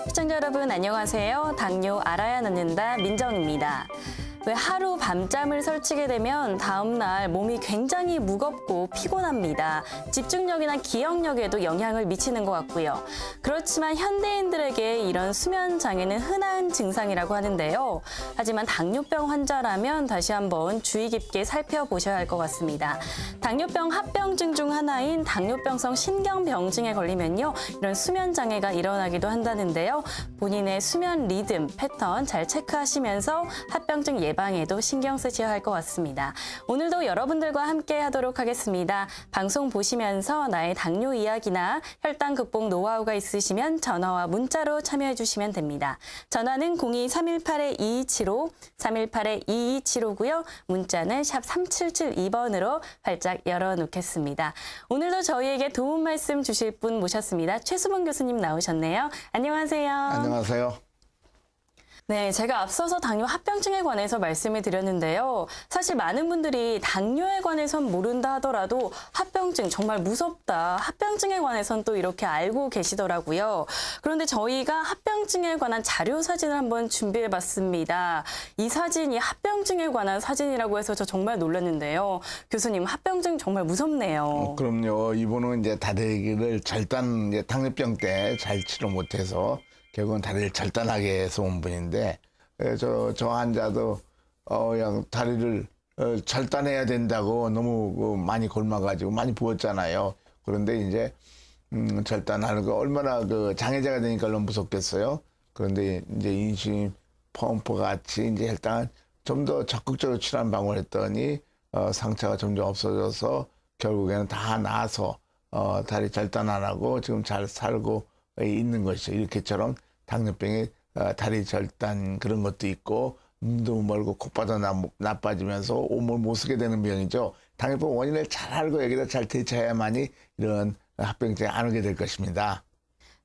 시청자 여러분 안녕하세요. 당뇨 알아야 낳는다 민정입니다. 왜 하루 밤잠을 설치게 되면 다음날 몸이 굉장히 무겁고 피곤합니다. 집중력이나 기억력에도 영향을 미치는 것 같고요. 그렇지만 현대인들에게 이런 수면 장애는 흔한 증상이라고 하는데요. 하지만 당뇨병 환자라면 다시 한번 주의 깊게 살펴보셔야 할 것 같습니다. 당뇨병 합병증 중 하나인 당뇨병성 신경병증에 걸리면요. 이런 수면 장애가 일어나기도 한다는데요. 본인의 수면 리듬, 패턴 잘 체크하시면서 합병증 예방에도 신경 쓰셔야 할 것 같습니다. 오늘도 여러분들과 함께 하도록 하겠습니다. 방송 보시면서 나의 당뇨 이야기나 혈당 극복 노하우가 있으시면 전화와 문자로 참여해 주시면 됩니다. 전화는 02-318-2275, 318-2275고요. 문자는 샵 3772번으로 활짝 열어놓겠습니다. 오늘도 저희에게 도움 말씀 주실 분 모셨습니다. 최수봉 교수님 나오셨네요. 안녕하세요. 안녕하세요. 네, 제가 앞서서 당뇨 합병증에 관해서 말씀을 드렸는데요. 사실 많은 분들이 당뇨에 관해선 모른다 하더라도 합병증 정말 무섭다. 합병증에 관해선 또 이렇게 알고 계시더라고요. 그런데 저희가 합병증에 관한 자료 사진을 한번 준비해 봤습니다. 이 사진이 합병증에 관한 사진이라고 해서 저 정말 놀랐는데요. 교수님, 합병증 정말 무섭네요. 그럼요. 이분은 이제 다리를 절단, 이제 당뇨병 때 잘 치료 못해서 결국은 다리를 절단하게 해서 온 분인데, 저 환자도, 그냥 다리를 절단해야 된다고 너무 많이 굶어가지고 많이 부었잖아요. 그런데 이제, 절단하는 거 얼마나 장애자가 되니까 너무 무섭겠어요. 그런데 이제 인슐린 펌프 같이 이제 일단 좀 더 적극적으로 치료하는 방법을 했더니, 상처가 점점 없어져서 결국에는 다 나아서, 다리 절단 안 하고 지금 잘 살고 있는 것이죠. 이렇게처럼 당뇨병에 다리 절단 그런 것도 있고 눈도 멀고 콧바도 나빠지면서 온몸을 못 쓰게 되는 병이죠. 당뇨병 원인을 잘 알고 여기다 잘 대처해야만이 이런 합병증에 안 오게 될 것입니다.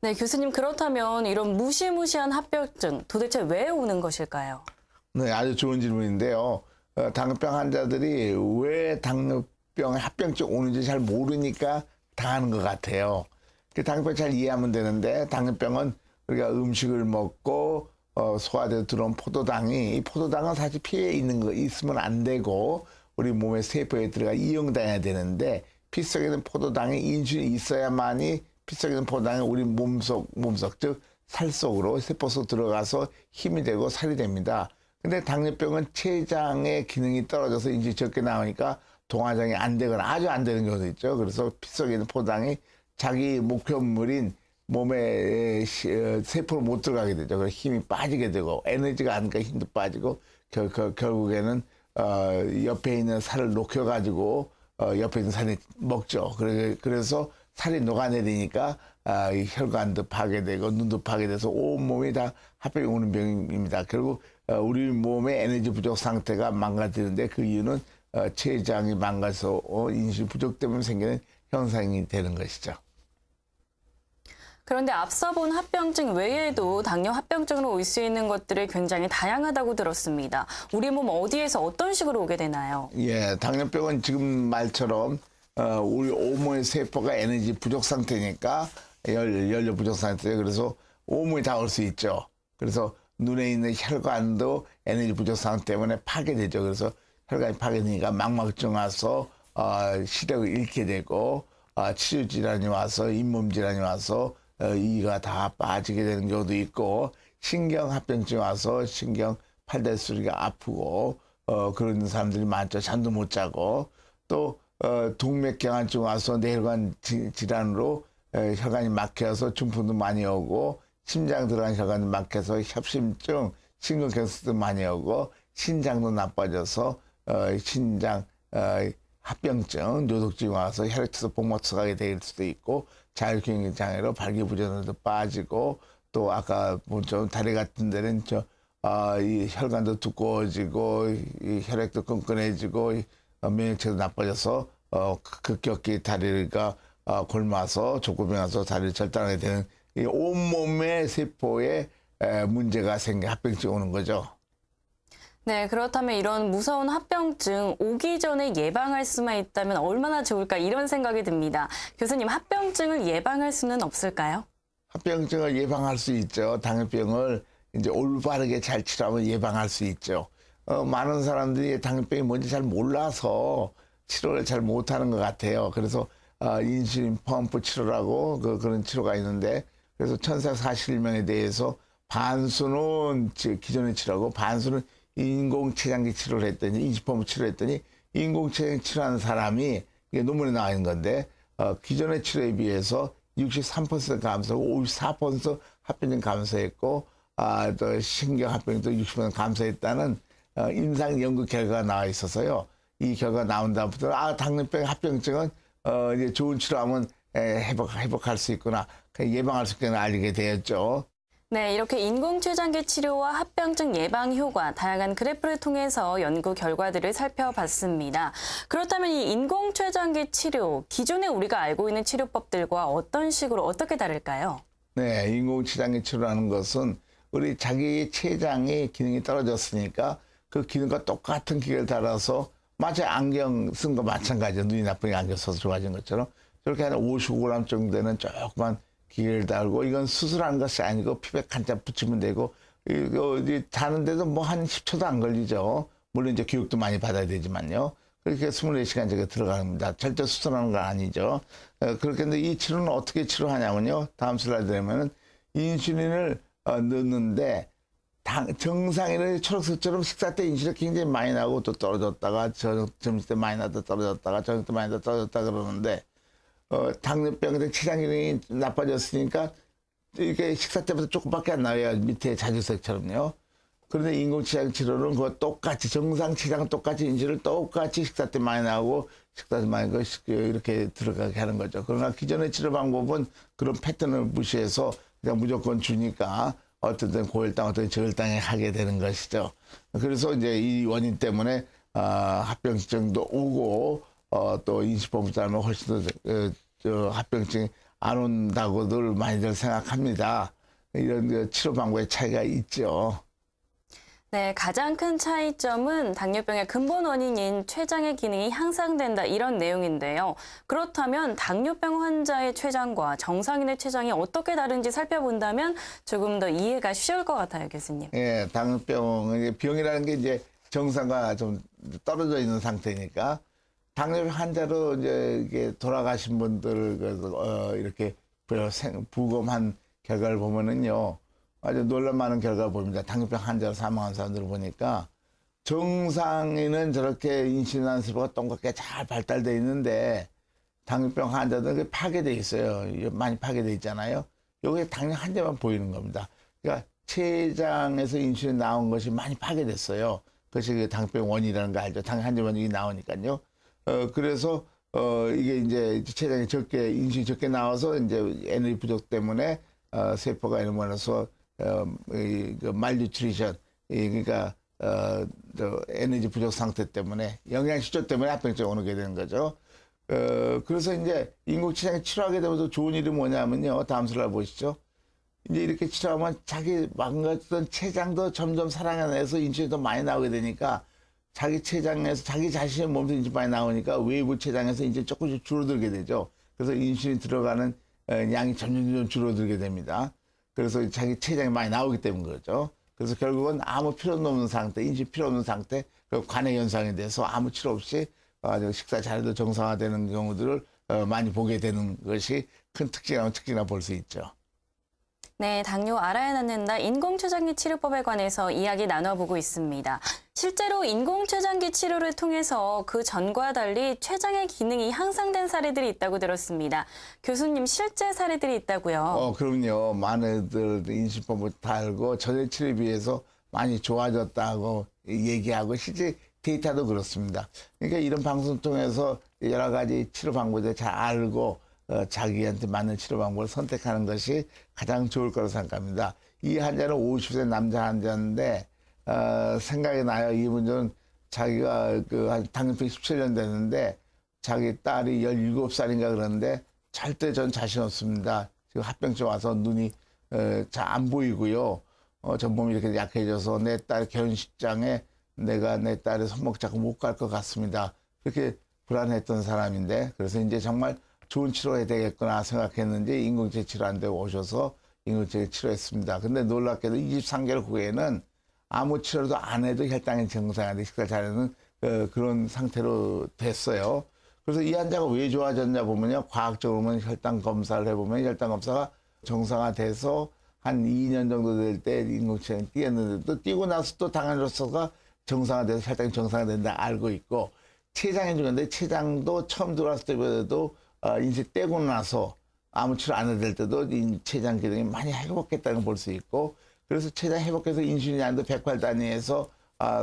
네, 교수님 그렇다면 이런 무시무시한 합병증 도대체 왜 오는 것일까요? 네, 아주 좋은 질문인데요. 당뇨병 환자들이 왜 당뇨병 합병증 오는지 잘 모르니까 당하는 것 같아요. 당뇨병 잘 이해하면 되는데, 당뇨병은 우리가 음식을 먹고 소화돼서 들어온 포도당이, 이 포도당은 사실 피에 있으면 안 되고 우리 몸의 세포에 들어가 이용돼야 되는데, 피 속에 있는 포도당에 인슐린이 있어야만이 피 속에 있는 포도당이 우리 몸속 즉 살 속으로 세포 속 들어가서 힘이 되고 살이 됩니다. 근데 당뇨병은 췌장의 기능이 떨어져서 인슐린이 적게 나오니까 동화장이 안 되거나 아주 안 되는 경우도 있죠. 그래서 피 속에 있는 포도당이 자기 목표물인 몸에 세포로 못 들어가게 되죠. 그래서 힘이 빠지게 되고 에너지가 안 가니까 힘도 빠지고 결국에는 옆에 있는 살을 녹여가지고 옆에 있는 살이 먹죠. 그래서 살이 녹아내리니까 혈관도 파괴되고 눈도 파괴돼서 온몸이 다 합병이 오는 병입니다. 결국 우리 몸의 에너지 부족 상태가 망가지는데 그 이유는 췌장이 망가져서 인슐린 부족 때문에 생기는 현상이 되는 것이죠. 그런데 앞서 본 합병증 외에도 당뇨 합병증으로 올 수 있는 것들이 굉장히 다양하다고 들었습니다. 우리 몸 어디에서 어떤 식으로 오게 되나요? 예, 당뇨병은 지금 말처럼 우리 온몸의 세포가 에너지 부족 상태니까 연료 부족 상태예요. 그래서 온몸이 다 올 수 있죠. 그래서 눈에 있는 혈관도 에너지 부족 상태 때문에 파괴되죠. 그래서 혈관이 파괴되니까 망막증 와서 시력을 잃게 되고 치주 질환이 와서 잇몸 질환이 와서 이가 다 빠지게 되는 경우도 있고, 신경 합병증 와서 신경 팔달수리가 아프고 그런 사람들이 많죠. 잠도 못 자고, 또 동맥경화증 와서 뇌혈관 질환으로 혈관이 막혀서 중풍도 많이 오고, 심장 들어간 혈관이 막혀서 협심증, 심근경색도 많이 오고, 신장도 나빠져서 신장 합병증, 뇌독증이 와서 혈액투소 복막투소가 될 수도 있고, 자율경색 장애로 발기부전도 빠지고, 또 아까 좀 다리 같은 데는 이 혈관도 두꺼워지고, 이 혈액도 끈끈해지고, 면역체도 나빠져서 급격히 다리가 골마서 족구병 와서 다리를 절단하게 되는 이 온몸의 세포에 문제가 합병증이 오는 거죠. 네, 그렇다면 이런 무서운 합병증 오기 전에 예방할 수만 있다면 얼마나 좋을까 이런 생각이 듭니다. 교수님, 합병증을 예방할 수는 없을까요? 합병증을 예방할 수 있죠. 당뇨병을 이제 올바르게 잘 치료하면 예방할 수 있죠. 많은 사람들이 당뇨병이 뭔지 잘 몰라서 치료를 잘 못하는 것 같아요. 그래서 인슐린 펌프 치료라고 그런 치료가 있는데, 그래서 1,441명에 대해서 반수는 기존의 치료하고 반수는 인공췌장기 치료를 했더니, 인슐펌프 치료를 했더니 인공췌장기 치료하는 사람이 이게 논문에 나와 있는 건데, 기존의 치료에 비해서 63% 감소하고 54% 합병증 감소했고, 또 신경 합병증도 60% 감소했다는 임상 연구 결과가 나와 있어서요. 이 결과가 나온 다음부터 당뇨병 합병증은 이제 좋은 치료하면 회복할 수 있구나, 예방할 수 있구나 알게 되었죠. 네, 이렇게 인공췌장기 치료와 합병증 예방 효과, 다양한 그래프를 통해서 연구 결과들을 살펴봤습니다. 그렇다면 이 인공췌장기 치료, 기존에 우리가 알고 있는 치료법들과 어떤 식으로 어떻게 다를까요? 네, 인공췌장기 치료라는 것은 우리 자기 췌장의 기능이 떨어졌으니까 그 기능과 똑같은 기계를 달아서 마치 안경 쓴 거 마찬가지죠. 눈이 나쁘게 안경 써서 좋아진 것처럼 저렇게 한 55g 정도 되는 조그만 기계를 달고, 이건 수술하는 것이 아니고 피백 한 장 붙이면 되고, 이거 이제 자는데도 뭐 한 10초도 안 걸리죠. 물론 이제 교육도 많이 받아야 되지만요. 그렇게 24시간 저게 들어갑니다. 절대 수술하는 건 아니죠. 그렇게 했는데 이 치료는 어떻게 치료하냐면요. 다음 슬라이드 되면은 인슐린을 넣는데, 정상인의 초록색처럼 식사 때 인슐린이 굉장히 많이 나고 또 떨어졌다가 점심 때 많이 나다 떨어졌다가 저녁 때 많이 나다 떨어졌다 그러는데, 당뇨병에 췌장 기능이 나빠졌으니까 이게 식사 때부터 조금밖에 안 나와요. 밑에 자주색처럼요. 그런데 인공췌장 치료는 그거 똑같이 정상 췌장은 똑같이 인슐린을 똑같이 식사 때 많이 나오고 식사 때 많이 이렇게 들어가게 하는 거죠. 그러나 기존의 치료 방법은 그런 패턴을 무시해서 그냥 무조건 주니까 어떤 때는 고혈당, 어떤 때는 저혈당에 하게 되는 것이죠. 그래서 이제 이 원인 때문에 합병증도 오고 또 인슐펌프 달면 훨씬 더 합병증이 안 온다고들 많이들 생각합니다. 이런 치료 방법의 차이가 있죠. 네, 가장 큰 차이점은 당뇨병의 근본 원인인 췌장의 기능이 향상된다 이런 내용인데요. 그렇다면 당뇨병 환자의 췌장과 정상인의 췌장이 어떻게 다른지 살펴본다면 조금 더 이해가 쉬울 것 같아요, 교수님. 예, 당뇨병은 병이라는 게 이제 정상과 좀 떨어져 있는 상태니까, 당뇨병 환자로 이제 이게 돌아가신 분들 이렇게 부검한 결과를 보면은요, 아주 놀랄만한 결과를 보입니다. 당뇨병 환자로 사망한 사람들을 보니까 정상인은 저렇게 인슐린 세포가 동그랗게 잘 발달돼 있는데 당뇨병 환자들은 파괴돼 있어요. 많이 파괴돼 있잖아요. 여기에 당뇨 환자만 보이는 겁니다. 그러니까 췌장에서 인슐린 나온 것이 많이 파괴됐어요. 그것이 그 당뇨병 원인이라는 거 알죠. 당뇨 환자 원인이 나오니까요. 그래서 이게 이제 췌장이 적게 인슐린이 적게 나와서 이제 에너지 부족 때문에 세포가 이런 거라서 말뉴트리션, 그러니까 에너지 부족 상태 때문에 영양실조 때문에 합병증이 오게 되는 거죠. 그래서 이제 인공췌장이 치료하게 되면서 좋은 일이 뭐냐면요. 다음 슬라이드 보시죠. 이제 이렇게 치료하면 자기 망가졌던 췌장도 점점 살아내서 인슐린이 더 많이 나오게 되니까 자기 췌장에서 자기 자신의 몸에서 인슐린이 많이 나오니까 외부 췌장에서 이제 조금씩 줄어들게 되죠. 그래서 인슐린 들어가는 양이 점점 줄어들게 됩니다. 그래서 자기 췌장이 많이 나오기 때문인 거죠. 그래서 결국은 아무 필요 없는 상태, 인슐린 필요 없는 상태, 그리고 관해 현상이 돼서 아무 치료 없이 식사 자료도 정상화되는 경우들을 많이 보게 되는 것이 큰 특징이라고 볼 수 있죠. 네, 당뇨 알아야 낫는다 인공췌장기 치료법에 관해서 이야기 나눠보고 있습니다. 실제로 인공췌장기 치료를 통해서 그 전과 달리 췌장의 기능이 향상된 사례들이 있다고 들었습니다. 교수님, 실제 사례들이 있다고요? 그럼요. 많은들 인슐펌프 달고 전에 치료에 비해서 많이 좋아졌다고 얘기하고 실제 데이터도 그렇습니다. 그러니까 이런 방송 통해서 여러 가지 치료 방법을 잘 알고 자기한테 맞는 치료 방법을 선택하는 것이 가장 좋을 거라고 생각합니다. 이 환자는 50세 남자 환자인데 생각이 나요. 이분은 자기가 당뇨병 17년 됐는데 자기 딸이 17살인가 그러는데 절대 전 자신 없습니다. 지금 합병증 와서 눈이 잘 안 보이고요. 전 몸이 이렇게 약해져서 내 딸 결혼식장에 내가 내 딸의 손목 잡고 못 갈 것 같습니다. 그렇게 불안했던 사람인데 그래서 이제 정말 좋은 치료해야 되겠구나 생각했는지 인공지능 치료한데 오셔서 인공지능 치료했습니다. 근데 놀랍게도 23개월 후에는 아무 치료도 안 해도 혈당이 정상화돼 식사 잘하는 그런 상태로 됐어요. 그래서 이 환자가 왜 좋아졌냐 보면요. 과학적으로 보면 혈당 검사를 해보면 혈당 검사가 정상화돼서 한 2년 정도 될 때 인공지능 뛰었는데 또 뛰고 나서 또 당뇨수가 정상화돼서 혈당이 정상화된다 알고 있고 췌장이 중요한데 췌장도 처음 들어왔을 때보다도 인슐린 떼고 나서 아무 치료 안 해도 될 때도 췌장 기능이 많이 회복했다는 걸 볼 수 있고 그래서 췌장 회복해서 인슐린 양도 108 단위에서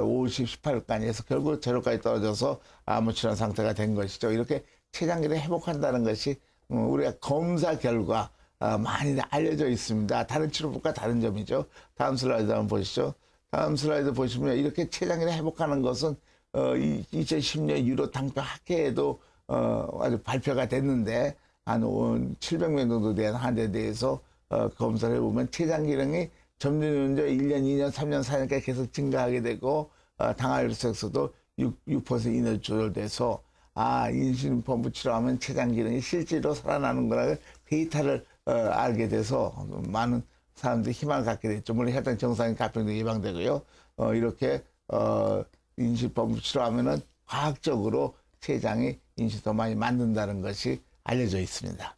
50, 18 단위에서 결국 제로까지 떨어져서 아무 치료한 상태가 된 것이죠. 이렇게 췌장 기능이 회복한다는 것이 우리가 검사 결과 많이 알려져 있습니다. 다른 치료법과 다른 점이죠. 다음 슬라이드 한번 보시죠. 다음 슬라이드 보시면 이렇게 췌장 기능 회복하는 것은 2010년 유로 당뇨 학회에도 아주 발표가 됐는데 한 700명 정도 된 환자에 대해서 검사를 해보면 췌장 기능이 점점 1년, 2년, 3년, 4년까지 계속 증가하게 되고 당화혈색소도 6% 이내로 조절돼서 인슐린 펌프 치료하면 췌장 기능이 실제로 살아나는 거라는 데이터를 알게 돼서 많은 사람들이 희망을 갖게 됐죠. 물론 혈당 정상인 가평도 예방되고요. 이렇게 인슐린 펌프 치료하면은 과학적으로 췌장이 인슐린 더 많이 만든다는 것이 알려져 있습니다.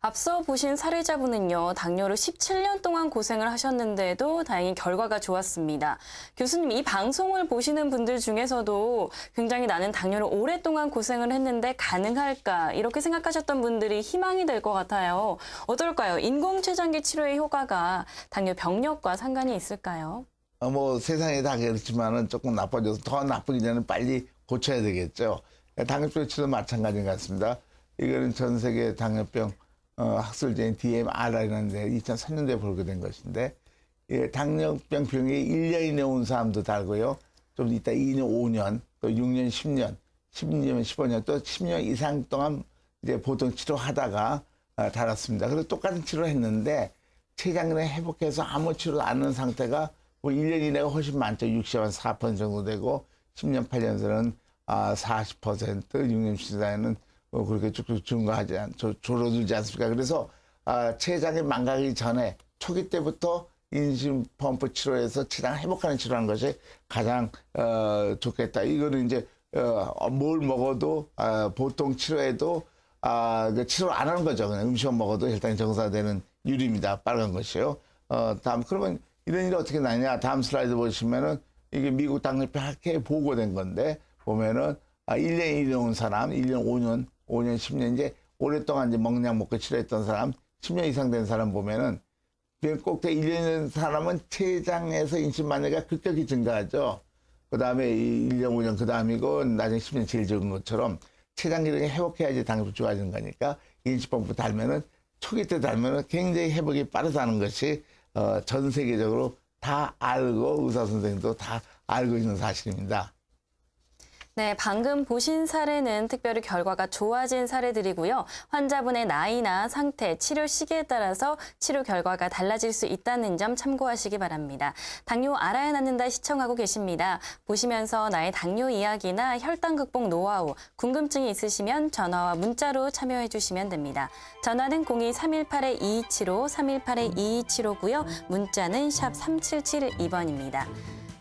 앞서 보신 사례자분은요, 당뇨로 17년 동안 고생을 하셨는데도 다행히 결과가 좋았습니다. 교수님, 이 방송을 보시는 분들 중에서도 굉장히 나는 당뇨로 오랫동안 고생을 했는데 가능할까? 이렇게 생각하셨던 분들이 희망이 될 것 같아요. 어떨까요? 인공췌장기 치료의 효과가 당뇨 병력과 상관이 있을까요? 세상에 다 그렇지만은 조금 나빠져서 더 나쁘기 전에 빨리 고쳐야 되겠죠. 당뇨병 치료도 마찬가지 같습니다. 이거는 전 세계 당뇨병 학술제인 DMR이라는데 2003년도에 벌게 된 것인데 당뇨병 병에 1년 이내 온 사람도 달고요. 좀 이따 2년, 5년, 또 6년, 10년, 12년, 15년, 또 10년 이상 동안 이제 보통 치료하다가 달았습니다. 그래서 똑같은 치료를 했는데 췌장기능 회복해서 아무 치료도 안 하는 상태가 1년 이내가 훨씬 많죠. 64% 정도 되고 10년, 8년에는 40%, 6년, 14년은 그렇게 쭉쭉 증가하지 줄어들지 않습니까? 그래서 췌장이 망가기 전에 초기 때부터 인슐린 펌프 치료에서 췌장 회복하는 치료하는 것이 가장 좋겠다. 이거는 이제 뭘 먹어도 보통 치료에도 치료 안 하는 거죠. 그냥 음식만 먹어도 혈당이 정상화되는 유리입니다. 빨간 것이요. 다음 그러면 이런 일이 어떻게 나냐? 다음 슬라이드 보시면은 이게 미국 당뇨병 학회에 보고된 건데 보면은 1년 이내 온 사람, 1년, 5년, 10년 이제 오랫동안 이제 먹약 먹고 치료했던 사람, 10년 이상 된 사람 보면은 꼭대 1년 된 사람은 췌장에서 인슐린 만료가 급격히 증가하죠. 그 다음에 1년, 5년 그 다음이고 나중에 10년 제일 적은 것처럼 췌장 기능이 회복해야지 당뇨가 좋아지는 거니까 인슐린 펌프 달면은 초기 때 달면은 굉장히 회복이 빠르다는 것이 전 세계적으로 다 알고 의사 선생님도 다 알고 있는 사실입니다. 네, 방금 보신 사례는 특별히 결과가 좋아진 사례들이고요. 환자분의 나이나 상태, 치료 시기에 따라서 치료 결과가 달라질 수 있다는 점 참고하시기 바랍니다. 당뇨 알아야 낫는다 시청하고 계십니다. 보시면서 나의 당뇨 이야기나 혈당 극복 노하우, 궁금증이 있으시면 전화와 문자로 참여해 주시면 됩니다. 전화는 02-318-2275, 318-2275고요. 문자는 샵 3772번입니다.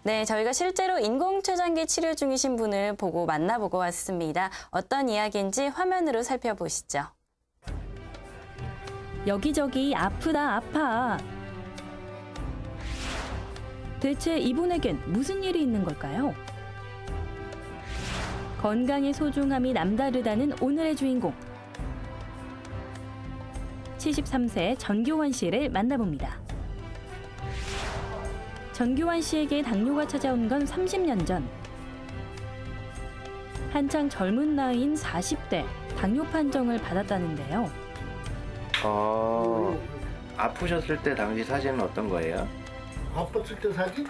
네, 저희가 실제로 인공췌장기 치료 중이신 분을 보고 만나보고 왔습니다. 어떤 이야기인지 화면으로 살펴보시죠. 여기저기 아프다 아파. 대체 이분에겐 무슨 일이 있는 걸까요? 건강의 소중함이 남다르다는 오늘의 주인공. 73세 전교환 씨를 만나봅니다. 전교환 씨에게 당뇨가 찾아온 건 30년 전. 한창 젊은 나이인 40대 당뇨 판정을 받았다는데요. 아프셨을 때 당시 사진은 어떤 거예요? 아팠을 때 사진?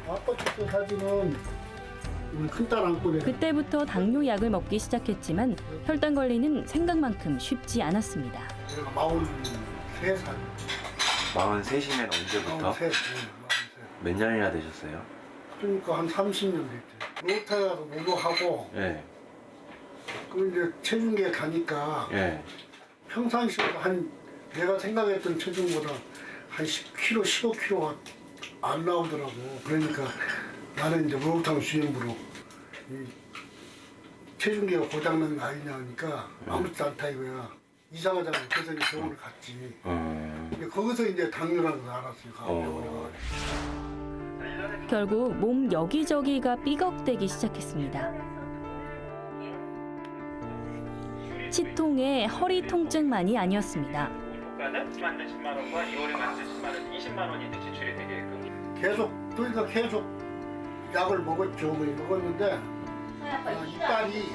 아팠을 때 사진은 우리 큰딸 안고 내가 그때부터 당뇨 약을 먹기 시작했지만 혈당 관리는 생각만큼 쉽지 않았습니다. 43살. 43이면 언제부터? 43. 몇 년이나 되셨어요? 그러니까 한 30년 됐죠. 로타에 가서 목욕하고 예. 그 이제 체중계 가니까 예. 평상시보다 한 내가 생각했던 체중보다 한 10kg, 15kg가 안 나오더라고. 그러니까 나는 이제 목욕탕 수영부로 이 체중계가 고장난 거 아니냐 하니까 아무렇지도 않다 이거야. 이상하잖아. 그래서 이제 병원을 갔지. 근데 거기서 이제 당뇨라는 걸 알았어요. 가병원에 결국 몸 여기저기가 삐걱대기 시작했습니다. 치통에 허리 통증만이 아니었습니다. 국가는 만든 10만 원과 2월에 만든 10만 원, 20만 원이 이제 지출이 되게끔. 그러니까 계속 약을 먹었죠. 먹었는데 이빨이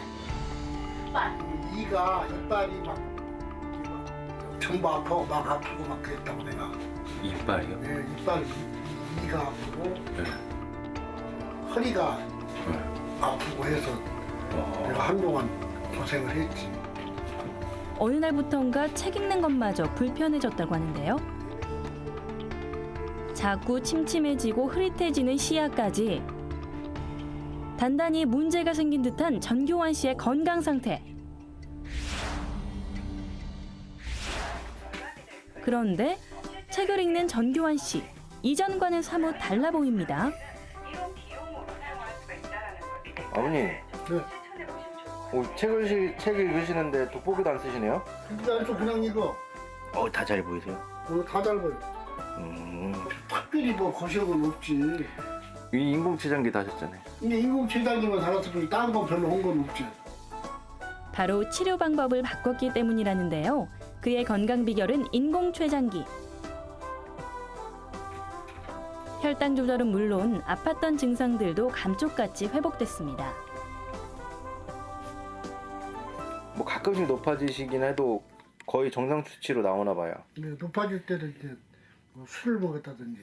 이빨이 막 전부 아프고 막 아프고 막 그랬다고 내가. 이빨이요? 네, 이가 아프고 허리가 아프고 해서 내가 한동안 고생을 했지. 어느 날부턴가 책 읽는 것마저 불편해졌다고 하는데요. 자꾸 침침해지고 흐릿해지는 시야까지 단단히 문제가 생긴 듯한 전교환 씨의 건강 상태. 그런데 책을 읽는 전교환 씨, 이전과는 사뭇 달라 보입니다. 아버님, 네. 책 읽으시는데 돋보기도 안 쓰시네요? 일단 좀 그냥 이거 다 잘 보이세요? 다 잘 보여. 특별히 뭐 거시력은 없지. 이 인공체장기 다 하셨잖아요. 근데 인공체장기만 살았을 뿐이 다른 건 별로 한 건 없지. 바로 치료 방법을 바꿨기 때문이라는데요. 그의 건강 비결은 인공췌장기. 혈당 조절은 물론 아팠던 증상들도 감쪽같이 회복됐습니다. 뭐 가끔씩 높아지시긴 해도 거의 정상 수치로 나오나 봐요. 근데 높아질 때는 이제 뭐 술을 먹었다든지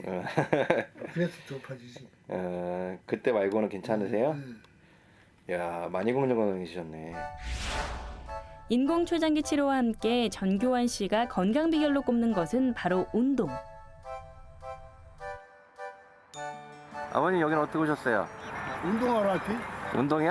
그래서 높아지지. 그때 말고는 괜찮으세요? 네. 야, 많이 건강해지셨네. 인공췌장기 치료와 함께 전교환 씨가 건강 비결로 꼽는 것은 바로 운동. 아버님 여기는 어떻게 오셨어요? 운동하러 왔지? 운동이요?